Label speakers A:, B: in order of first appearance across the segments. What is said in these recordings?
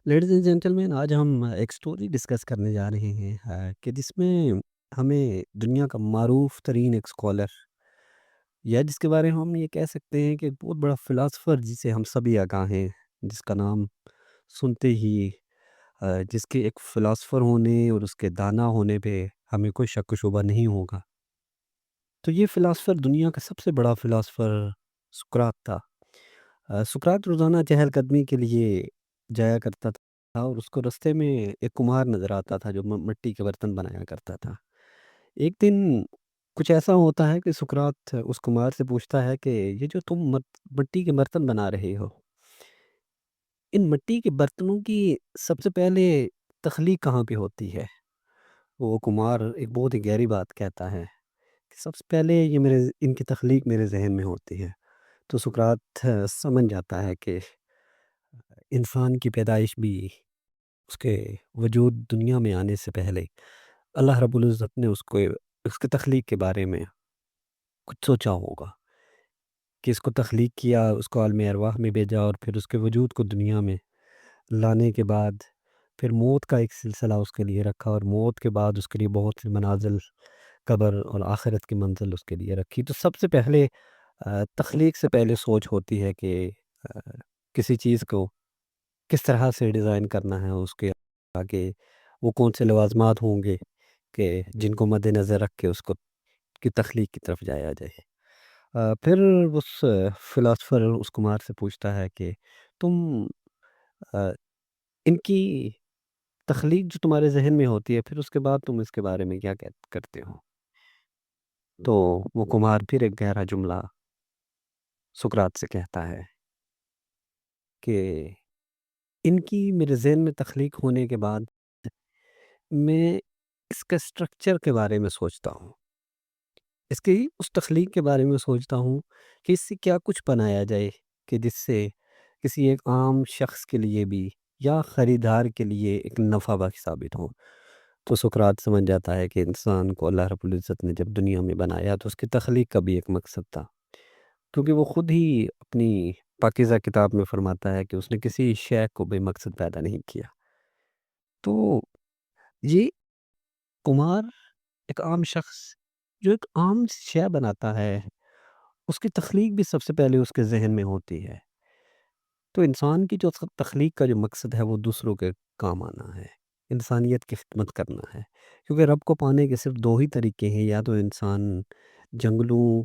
A: Ladies and gentleman, آج ہم ایک سٹوری ڈسکس کرنے جا رہے ہیں کہ جس میں ہمیں دنیا کا معروف ترین ایک اسکالر، یا جس کے بارے میں ہم یہ کہہ سکتے ہیں کہ ایک بہت بڑا فلاسفر جسے ہم سبھی آگاہ ہیں، جس کا نام سنتے ہی جس کے ایک فلاسفر ہونے اور اس کے دانا ہونے پہ ہمیں کوئی شک و شبہ نہیں ہوگا، تو یہ فلاسفر دنیا کا سب سے بڑا فلاسفر سقراط تھا۔ سقراط روزانہ چہل قدمی کے لیے جایا کرتا تھا، اور اس کو رستے میں ایک کمہار نظر آتا تھا جو مٹی کے برتن بنایا کرتا تھا۔ ایک دن کچھ ایسا ہوتا ہے کہ سقراط اس کمہار سے پوچھتا ہے کہ یہ جو تم مٹی کے برتن بنا رہے ہو، ان مٹی کے برتنوں کی سب سے پہلے تخلیق کہاں پہ ہوتی ہے؟ وہ کمہار ایک بہت ہی گہری بات کہتا ہے کہ سب سے پہلے یہ ان کی تخلیق میرے ذہن میں ہوتی ہے۔ تو سقراط سمجھ جاتا ہے کہ انسان کی پیدائش بھی اس کے وجود دنیا میں آنے سے پہلے اللہ رب العزت نے اس کے تخلیق کے بارے میں کچھ سوچا ہوگا، کہ اس کو تخلیق کیا، اس کو عالم ارواح میں بھیجا، اور پھر اس کے وجود کو دنیا میں لانے کے بعد پھر موت کا ایک سلسلہ اس کے لیے رکھا، اور موت کے بعد اس کے لیے بہت سی منازل، قبر اور آخرت کی منزل اس کے لیے رکھی۔ تو سب سے پہلے تخلیق سے پہلے سوچ ہوتی ہے کہ آ، کسی چیز کو کس طرح سے ڈیزائن کرنا ہے، اس کے آگے وہ کون سے لوازمات ہوں گے کہ جن کو مد نظر رکھ کے اس کو کی تخلیق کی طرف جایا جائے۔ پھر اس فلاسفر اس کمار سے پوچھتا ہے کہ تم آ، ان کی تخلیق جو تمہارے ذہن میں ہوتی ہے، پھر اس کے بعد تم اس کے بارے میں کیا کرتے ہو؟ تو وہ کمار پھر ایک گہرا جملہ سقراط سے کہتا ہے کہ ان کی میرے ذہن میں تخلیق ہونے کے بعد میں اس کے اسٹرکچر کے بارے میں سوچتا ہوں، اس کی اس تخلیق کے بارے میں سوچتا ہوں کہ اس سے کیا کچھ بنایا جائے کہ جس سے کسی ایک عام شخص کے لیے بھی یا خریدار کے لیے ایک نفع بخش ثابت ہو۔ تو سقراط سمجھ جاتا ہے کہ انسان کو اللہ رب العزت نے جب دنیا میں بنایا تو اس کی تخلیق کا بھی ایک مقصد تھا، کیونکہ وہ خود ہی اپنی پاکیزہ کتاب میں فرماتا ہے کہ اس نے کسی شے کو بے مقصد پیدا نہیں کیا۔ تو یہ کمار ایک عام شخص جو ایک عام شے بناتا ہے، اس کی تخلیق بھی سب سے پہلے اس کے ذہن میں ہوتی ہے۔ تو انسان کی جو تخلیق کا جو مقصد ہے وہ دوسروں کے کام آنا ہے، انسانیت کی خدمت کرنا ہے، کیونکہ رب کو پانے کے صرف دو ہی طریقے ہیں، یا تو انسان جنگلوں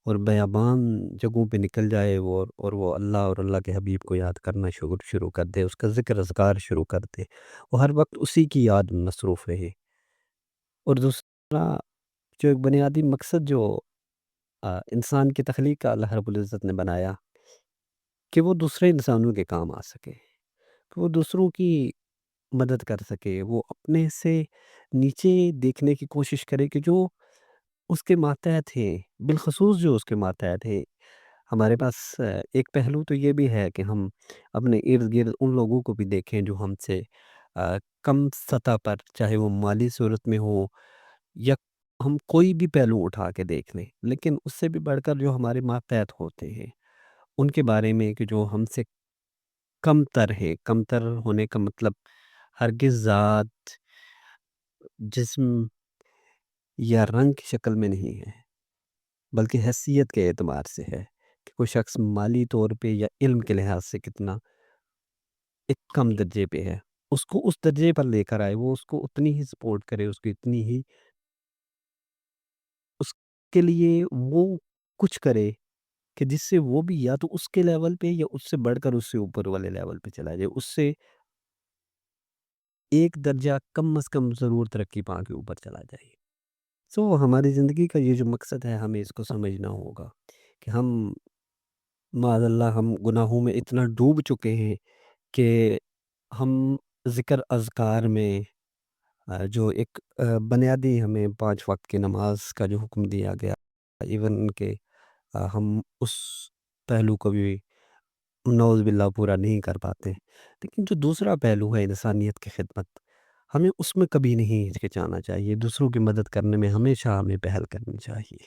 A: اور بیابان جگہوں پہ نکل جائے اور وہ اللہ اور اللہ کے حبیب کو یاد کرنا شروع کر دے، اس کا ذکر اذکار شروع کر دے، وہ ہر وقت اسی کی یاد میں مصروف رہے۔ اور دوسرا جو ایک بنیادی مقصد جو انسان کی تخلیق کا اللہ رب العزت نے بنایا کہ وہ دوسرے انسانوں کے کام آ سکے، کہ وہ دوسروں کی مدد کر سکے، وہ اپنے سے نیچے دیکھنے کی کوشش کرے کہ جو اس کے ماتحت ہیں، بالخصوص جو اس کے ماتحت ہے۔ ہمارے پاس ایک پہلو تو یہ بھی ہے کہ ہم اپنے ارد گرد ان لوگوں کو بھی دیکھیں جو ہم سے کم سطح پر، چاہے وہ مالی صورت میں ہو یا ہم کوئی بھی پہلو اٹھا کے دیکھ لیں، لیکن اس سے بھی بڑھ کر جو ہمارے ماتحت ہوتے ہیں ان کے بارے میں کہ جو ہم سے کم تر ہے۔ کم تر ہونے کا مطلب ہرگز ذات، جسم یا رنگ کی شکل میں نہیں ہے، بلکہ حیثیت کے اعتبار سے ہے کہ کوئی شخص مالی طور پہ یا علم کے لحاظ سے کتنا ایک کم درجے پہ ہے، اس کو اس درجے پر لے کر آئے، وہ اس کو اتنی ہی سپورٹ کرے، اس کی اتنی ہی اس کے لیے وہ کچھ کرے کہ جس سے وہ بھی یا تو اس کے لیول پہ یا اس سے بڑھ کر اس سے اوپر والے لیول پہ چلا جائے، اس سے ایک درجہ کم از کم ضرور ترقی پا کے اوپر چلا جائے۔ سو ہماری زندگی کا یہ جو مقصد ہے ہمیں اس کو سمجھنا ہوگا کہ ہم معاذ اللہ ہم گناہوں میں اتنا ڈوب چکے ہیں کہ ہم ذکر اذکار میں جو ایک بنیادی ہمیں 5 وقت کی نماز کا جو حکم دیا گیا، ایون کہ ہم اس پہلو کو بھی نعوذ باللہ پورا نہیں کر پاتے، لیکن جو دوسرا پہلو ہے انسانیت کی خدمت، ہمیں اس میں کبھی نہیں ہچکچانا چاہیے، دوسروں کی مدد کرنے میں ہمیشہ ہمیں پہل کرنی چاہیے۔